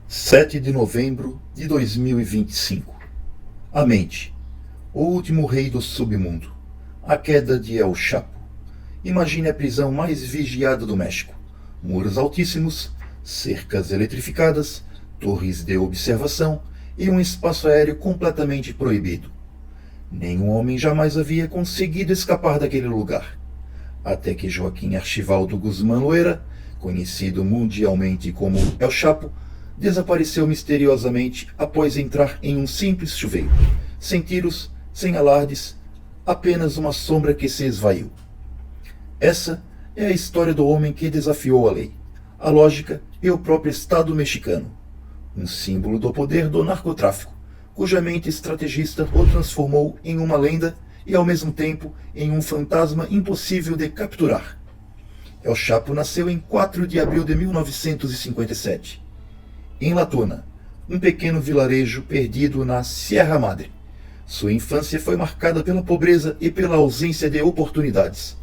7 de novembro de 2025. A mente, o último rei do submundo. A queda de El Chapo. Imagine a prisão mais vigiada do México. Muros altíssimos, cercas eletrificadas, torres de observação e um espaço aéreo completamente proibido. Nenhum homem jamais havia conseguido escapar daquele lugar. Até que Joaquim Archivaldo Guzmán Loera, conhecido mundialmente como El Chapo, desapareceu misteriosamente após entrar em um simples chuveiro, sem tiros, sem alardes, apenas uma sombra que se esvaiu. Essa é a história do homem que desafiou a lei, a lógica e o próprio Estado mexicano, um símbolo do poder do narcotráfico, cuja mente estrategista o transformou em uma lenda e ao mesmo tempo em um fantasma impossível de capturar. El Chapo nasceu em 4 de abril de 1957. Em La Tuna, um pequeno vilarejo perdido na Sierra Madre. Sua infância foi marcada pela pobreza e pela ausência de oportunidades.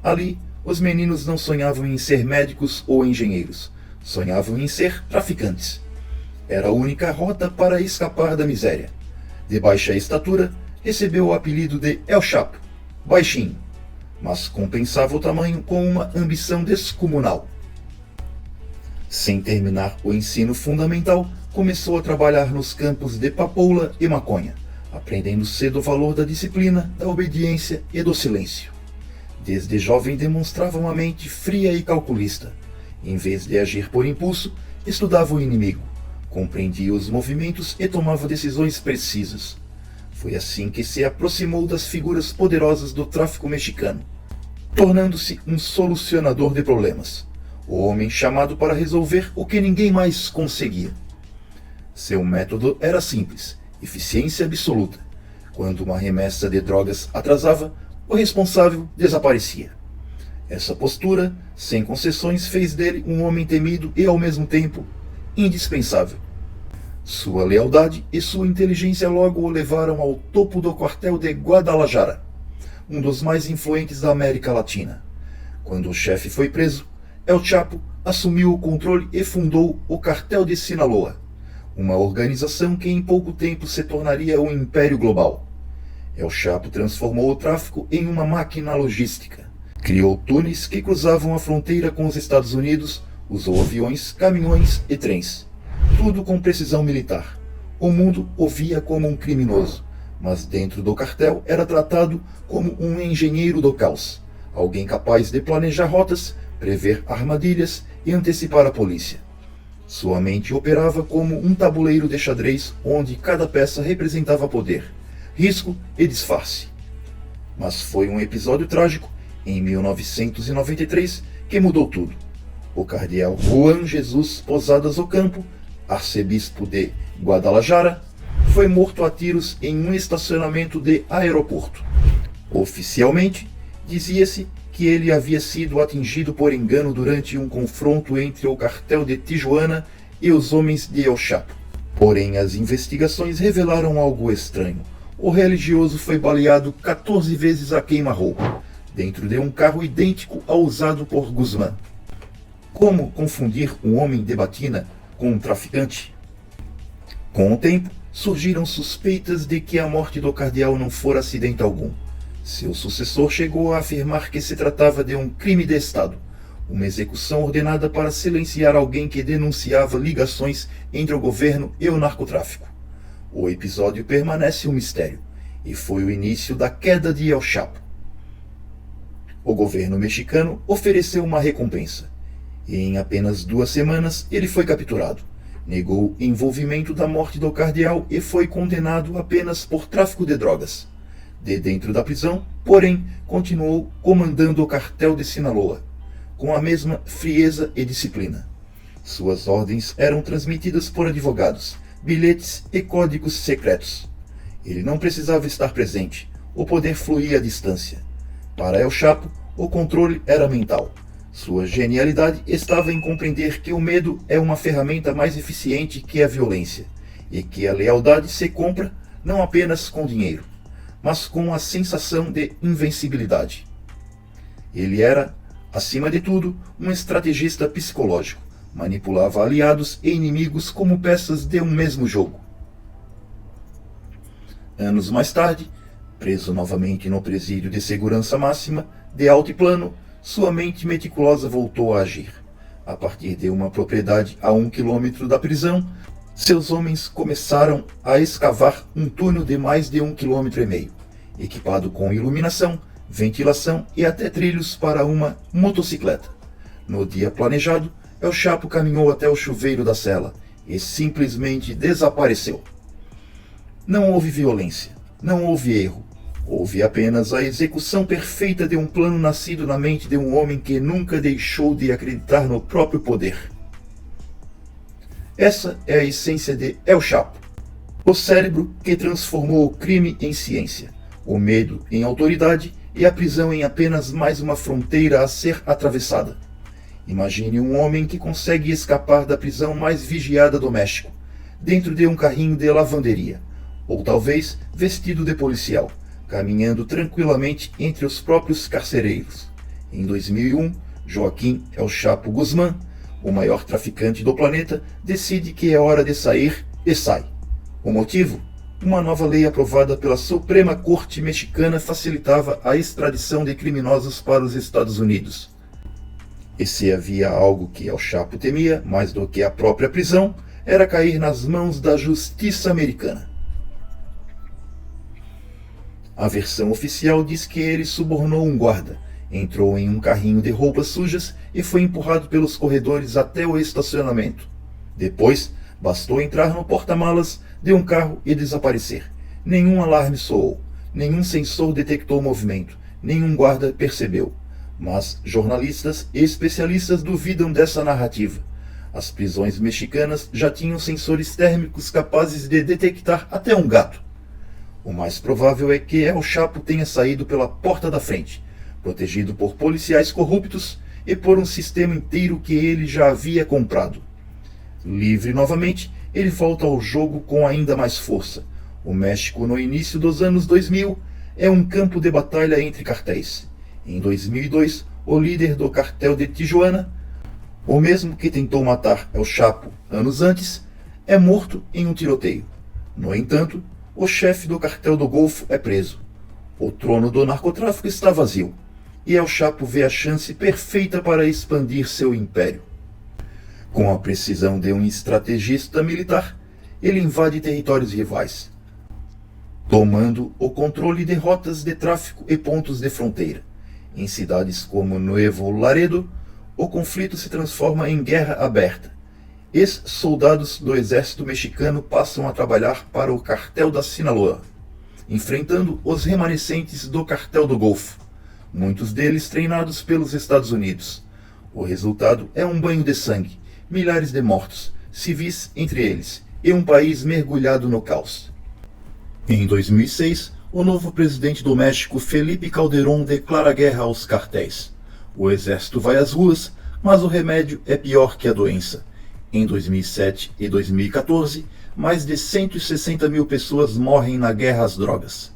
Ali, os meninos não sonhavam em ser médicos ou engenheiros, sonhavam em ser traficantes. Era a única rota para escapar da miséria. De baixa estatura, recebeu o apelido de El Chapo, baixinho, mas compensava o tamanho com uma ambição descomunal. Sem terminar o ensino fundamental, começou a trabalhar nos campos de papoula e maconha, aprendendo cedo o valor da disciplina, da obediência e do silêncio. Desde jovem demonstrava uma mente fria e calculista. Em vez de agir por impulso, estudava o inimigo, compreendia os movimentos e tomava decisões precisas. Foi assim que se aproximou das figuras poderosas do tráfico mexicano, tornando-se um solucionador de problemas. O homem chamado para resolver o que ninguém mais conseguia. Seu método era simples, eficiência absoluta. Quando uma remessa de drogas atrasava, o responsável desaparecia. Essa postura, sem concessões, fez dele um homem temido e, ao mesmo tempo, indispensável. Sua lealdade e sua inteligência logo o levaram ao topo do quartel de Guadalajara, um dos mais influentes da América Latina. Quando o chefe foi preso, El Chapo assumiu o controle e fundou o Cartel de Sinaloa, uma organização que em pouco tempo se tornaria um império global. El Chapo transformou o tráfico em uma máquina logística. Criou túneis que cruzavam a fronteira com os Estados Unidos, usou aviões, caminhões e trens. Tudo com precisão militar. O mundo o via como um criminoso, mas dentro do cartel era tratado como um engenheiro do caos, alguém capaz de planejar rotas, prever armadilhas e antecipar a polícia. Sua mente operava como um tabuleiro de xadrez onde cada peça representava poder, risco e disfarce. Mas foi um episódio trágico, em 1993, que mudou tudo. O cardeal Juan Jesus Posadas Ocampo, arcebispo de Guadalajara, foi morto a tiros em um estacionamento de aeroporto. Oficialmente, dizia-se que ele havia sido atingido por engano durante um confronto entre o cartel de Tijuana e os homens de El Chapo. Porém, as investigações revelaram algo estranho. O religioso foi baleado 14 vezes a queima-roupa, dentro de um carro idêntico ao usado por Guzmán. Como confundir um homem de batina com um traficante? Com o tempo, surgiram suspeitas de que a morte do cardeal não fora acidente algum. Seu sucessor chegou a afirmar que se tratava de um crime de Estado, uma execução ordenada para silenciar alguém que denunciava ligações entre o governo e o narcotráfico. O episódio permanece um mistério, e foi o início da queda de El Chapo. O governo mexicano ofereceu uma recompensa, e em apenas 2 semanas ele foi capturado. Negou envolvimento da morte do cardeal e foi condenado apenas por tráfico de drogas. De dentro da prisão, porém, continuou comandando o cartel de Sinaloa, com a mesma frieza e disciplina. Suas ordens eram transmitidas por advogados, bilhetes e códigos secretos. Ele não precisava estar presente, o poder fluía à distância. Para El Chapo, o controle era mental. Sua genialidade estava em compreender que o medo é uma ferramenta mais eficiente que a violência, e que a lealdade se compra não apenas com dinheiro, mas com a sensação de invencibilidade. Ele era, acima de tudo, um estrategista psicológico, manipulava aliados e inimigos como peças de um mesmo jogo. Anos mais tarde, preso novamente no presídio de segurança máxima de Altiplano, sua mente meticulosa voltou a agir. A partir de uma propriedade a 1 quilômetro da prisão, seus homens começaram a escavar um túnel de mais de 1,5 km, equipado com iluminação, ventilação e até trilhos para uma motocicleta. No dia planejado, El Chapo caminhou até o chuveiro da cela e simplesmente desapareceu. Não houve violência, não houve erro. Houve apenas a execução perfeita de um plano nascido na mente de um homem que nunca deixou de acreditar no próprio poder. Essa é a essência de El Chapo, o cérebro que transformou o crime em ciência, o medo em autoridade e a prisão em apenas mais uma fronteira a ser atravessada. Imagine um homem que consegue escapar da prisão mais vigiada do México, dentro de um carrinho de lavanderia, ou talvez vestido de policial, caminhando tranquilamente entre os próprios carcereiros. Em 2001, Joaquim El Chapo Guzmán, o maior traficante do planeta, decide que é hora de sair e sai. O motivo? Uma nova lei aprovada pela Suprema Corte Mexicana facilitava a extradição de criminosos para os Estados Unidos. E se havia algo que El Chapo temia, mais do que a própria prisão, era cair nas mãos da justiça americana. A versão oficial diz que ele subornou um guarda, entrou em um carrinho de roupas sujas e foi empurrado pelos corredores até o estacionamento. Depois, bastou entrar no porta-malas de um carro e desaparecer. Nenhum alarme soou, nenhum sensor detectou movimento, nenhum guarda percebeu. Mas jornalistas e especialistas duvidam dessa narrativa. As prisões mexicanas já tinham sensores térmicos capazes de detectar até um gato. O mais provável é que El Chapo tenha saído pela porta da frente, protegido por policiais corruptos e por um sistema inteiro que ele já havia comprado. Livre novamente, ele volta ao jogo com ainda mais força. O México, no início dos anos 2000, é um campo de batalha entre cartéis. Em 2002, o líder do cartel de Tijuana, o mesmo que tentou matar El Chapo anos antes, é morto em um tiroteio. No entanto, o chefe do cartel do Golfo é preso. O trono do narcotráfico está vazio, e El Chapo vê a chance perfeita para expandir seu império. Com a precisão de um estrategista militar, ele invade territórios rivais, tomando o controle de rotas de tráfico e pontos de fronteira. Em cidades como Nuevo Laredo, o conflito se transforma em guerra aberta. Ex-soldados do exército mexicano passam a trabalhar para o cartel da Sinaloa, enfrentando os remanescentes do cartel do Golfo, muitos deles treinados pelos Estados Unidos. O resultado é um banho de sangue, milhares de mortos, civis entre eles, e um país mergulhado no caos. Em 2006, o novo presidente do México, Felipe Calderón, declara guerra aos cartéis. O exército vai às ruas, mas o remédio é pior que a doença. Em 2007 e 2014, mais de 160 mil pessoas morrem na guerra às drogas.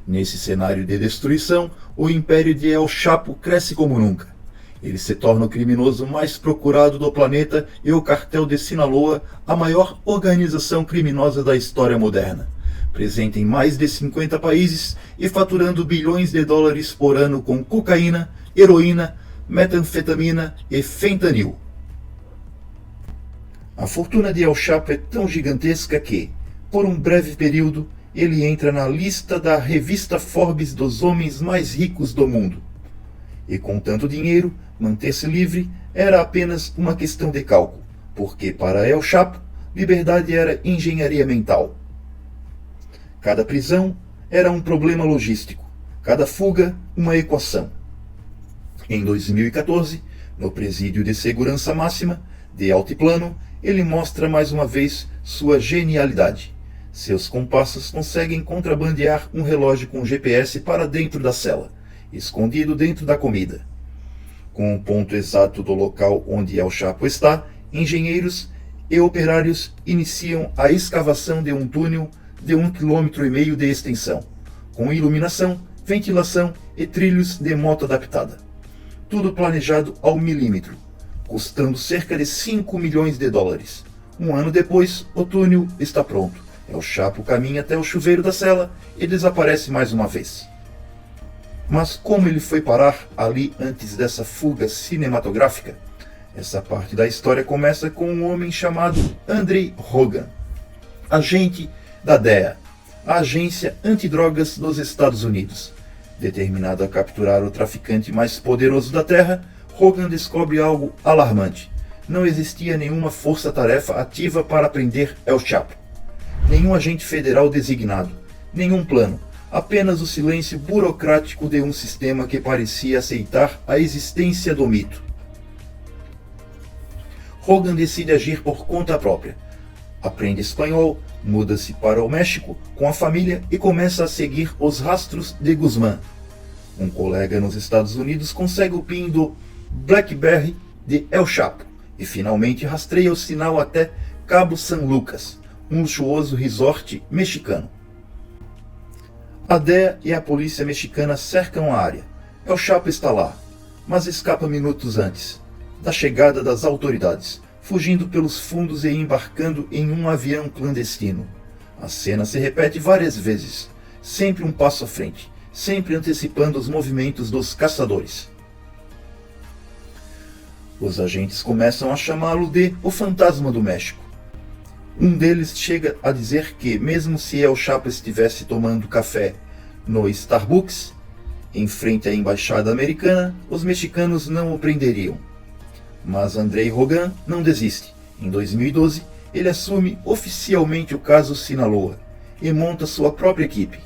Nesse cenário de destruição, o império de El Chapo cresce como nunca. Ele se torna o criminoso mais procurado do planeta e o cartel de Sinaloa, a maior organização criminosa da história moderna, presente em mais de 50 países e faturando bilhões de dólares por ano com cocaína, heroína, metanfetamina e fentanil. A fortuna de El Chapo é tão gigantesca que, por um breve período, ele entra na lista da revista Forbes dos homens mais ricos do mundo. E com tanto dinheiro, manter-se livre era apenas uma questão de cálculo, porque para El Chapo, liberdade era engenharia mental. Cada prisão era um problema logístico, cada fuga uma equação. Em 2014, no presídio de segurança máxima de Altiplano, ele mostra mais uma vez sua genialidade. Seus comparsas conseguem contrabandear um relógio com GPS para dentro da cela, escondido dentro da comida. Com o ponto exato do local onde El Chapo está, engenheiros e operários iniciam a escavação de um túnel de 1,5 km de extensão, com iluminação, ventilação e trilhos de moto adaptada. Tudo planejado ao milímetro, custando cerca de 5 milhões de dólares. Um ano depois, o túnel está pronto. El Chapo caminha até o chuveiro da cela e desaparece mais uma vez. Mas como ele foi parar ali antes dessa fuga cinematográfica? Essa parte da história começa com um homem chamado Andrei Hogan, agente da DEA, a agência antidrogas dos Estados Unidos. Determinado a capturar o traficante mais poderoso da Terra, Hogan descobre algo alarmante. Não existia nenhuma força-tarefa ativa para prender El Chapo. Nenhum agente federal designado, nenhum plano, apenas o silêncio burocrático de um sistema que parecia aceitar a existência do mito. Hogan decide agir por conta própria. Aprende espanhol, muda-se para o México com a família e começa a seguir os rastros de Guzmán. Um colega nos Estados Unidos consegue o PIN do BlackBerry de El Chapo e finalmente rastreia o sinal até Cabo San Lucas, um luxuoso resort mexicano. A DEA e a polícia mexicana cercam a área. El Chapo está lá, mas escapa minutos antes da chegada das autoridades, fugindo pelos fundos e embarcando em um avião clandestino. A cena se repete várias vezes, sempre um passo à frente, sempre antecipando os movimentos dos caçadores. Os agentes começam a chamá-lo de o Fantasma do México. Um deles chega a dizer que, mesmo se El Chapo estivesse tomando café no Starbucks, em frente à embaixada americana, os mexicanos não o prenderiam. Mas Andrei Hogan não desiste. Em 2012, ele assume oficialmente o caso Sinaloa e monta sua própria equipe.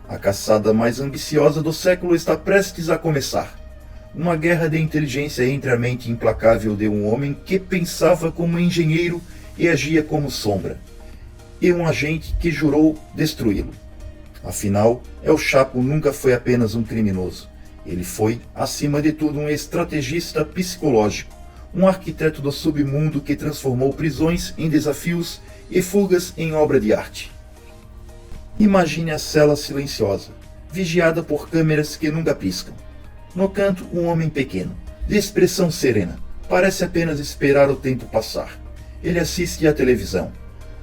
A caçada mais ambiciosa do século está prestes a começar. Uma guerra de inteligência entre a mente implacável de um homem que pensava como engenheiro e agia como sombra, e um agente que jurou destruí-lo. Afinal, El Chapo nunca foi apenas um criminoso. Ele foi, acima de tudo, um estrategista psicológico, um arquiteto do submundo que transformou prisões em desafios e fugas em obra de arte. Imagine a cela silenciosa, vigiada por câmeras que nunca piscam. No canto, um homem pequeno, de expressão serena, parece apenas esperar o tempo passar. Ele assiste à televisão,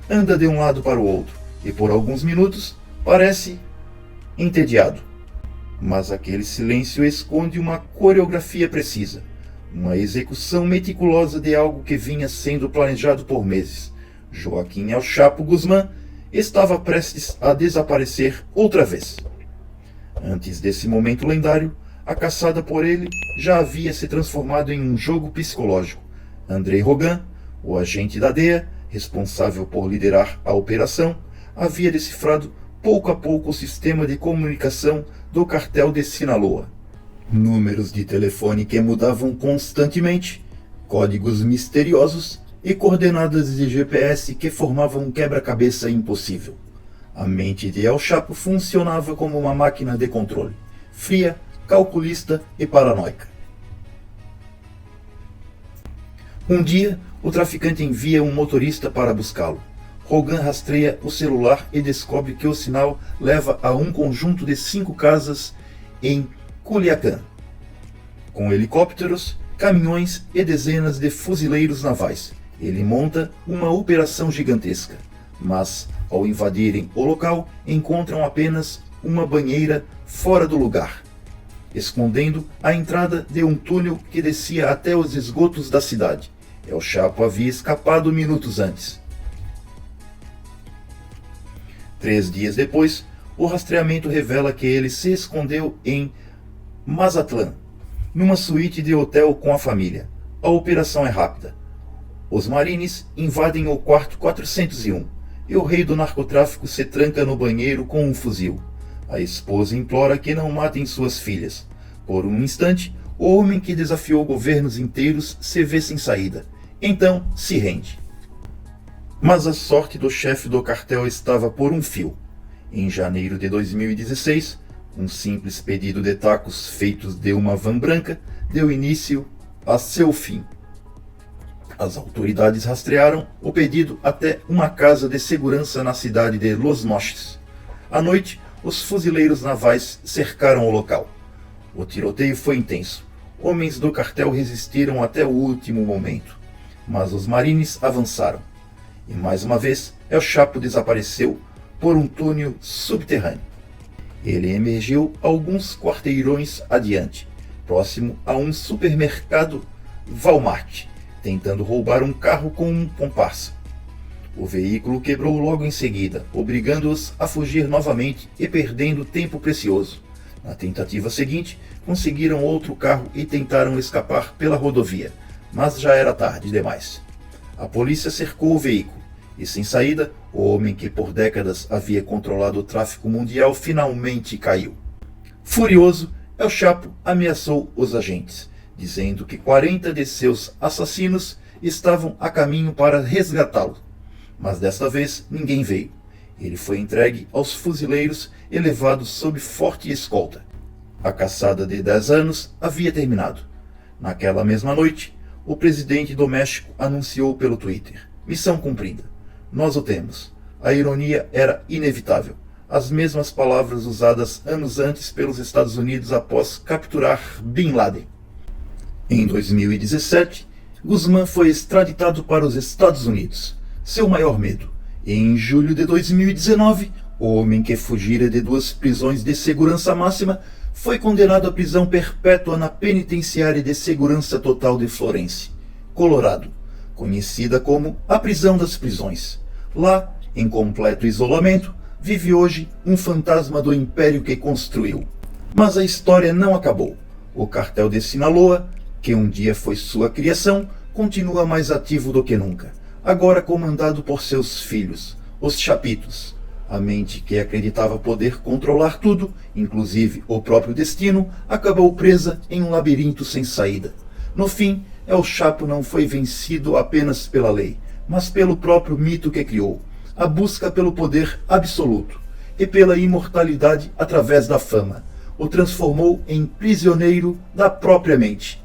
anda de um lado para o outro e por alguns minutos parece entediado. Mas aquele silêncio esconde uma coreografia precisa, uma execução meticulosa de algo que vinha sendo planejado por meses. Joaquim El Chapo Guzmán estava prestes a desaparecer outra vez. Antes desse momento lendário, a caçada por ele já havia se transformado em um jogo psicológico. Andrei Hogan, o agente da DEA, responsável por liderar a operação, havia decifrado pouco a pouco o sistema de comunicação do cartel de Sinaloa. Números de telefone que mudavam constantemente, códigos misteriosos e coordenadas de GPS que formavam um quebra-cabeça impossível. A mente de El Chapo funcionava como uma máquina de controle, fria, calculista e paranoica. Um dia, o traficante envia um motorista para buscá-lo. Hogan rastreia o celular e descobre que o sinal leva a um conjunto de 5 casas em Culiacán, com helicópteros, caminhões e dezenas de fuzileiros navais. Ele monta uma operação gigantesca, mas, ao invadirem o local, encontram apenas uma banheira fora do lugar, escondendo a entrada de um túnel que descia até os esgotos da cidade. El Chapo havia escapado minutos antes. 3 dias depois, o rastreamento revela que ele se escondeu em Mazatlán, numa suíte de hotel com a família. A operação é rápida. Os marines invadem o quarto 401 e o rei do narcotráfico se tranca no banheiro com um fuzil. A esposa implora que não matem suas filhas. Por um instante, o homem que desafiou governos inteiros se vê sem saída. Então se rende. Mas a sorte do chefe do cartel estava por um fio. Em janeiro de 2016, um simples pedido de tacos feitos de uma van branca deu início a seu fim. As autoridades rastrearam o pedido até uma casa de segurança na cidade de Los Mochis. À noite, os fuzileiros navais cercaram o local. O tiroteio foi intenso. homens do cartel resistiram até o último momento, mas os marines avançaram. E mais uma vez, El Chapo desapareceu por um túnel subterrâneo. Ele emergiu alguns quarteirões adiante, próximo a um supermercado Walmart, tentando roubar um carro com um comparsa. O veículo quebrou logo em seguida, obrigando-os a fugir novamente e perdendo tempo precioso. Na tentativa seguinte, conseguiram outro carro e tentaram escapar pela rodovia, mas já era tarde demais. A polícia cercou o veículo e, sem saída, o homem que por décadas havia controlado o tráfico mundial finalmente caiu. Furioso, El Chapo ameaçou os agentes, dizendo que 40 de seus assassinos estavam a caminho para resgatá-lo. Mas desta vez ninguém veio. Ele foi entregue aos fuzileiros e levado sob forte escolta. A caçada de 10 anos havia terminado. Naquela mesma noite, o presidente do México anunciou pelo Twitter: missão cumprida. Nós o temos. A ironia era inevitável. As mesmas palavras usadas anos antes pelos Estados Unidos após capturar Bin Laden. Em 2017, Guzmán foi extraditado para os Estados Unidos, seu maior medo. E em julho de 2019, o homem que fugira de 2 prisões de segurança máxima foi condenado à prisão perpétua na penitenciária de segurança total de Florence, Colorado, conhecida como a prisão das prisões. Lá, em completo isolamento, vive hoje um fantasma do império que construiu. Mas a história não acabou. O cartel de Sinaloa, que um dia foi sua criação, continua mais ativo do que nunca, agora comandado por seus filhos, os Chapitos. A mente que acreditava poder controlar tudo, inclusive o próprio destino, acabou presa em um labirinto sem saída. No fim, El Chapo não foi vencido apenas pela lei, mas pelo próprio mito que criou, a busca pelo poder absoluto e pela imortalidade através da fama. O transformou em prisioneiro da própria mente.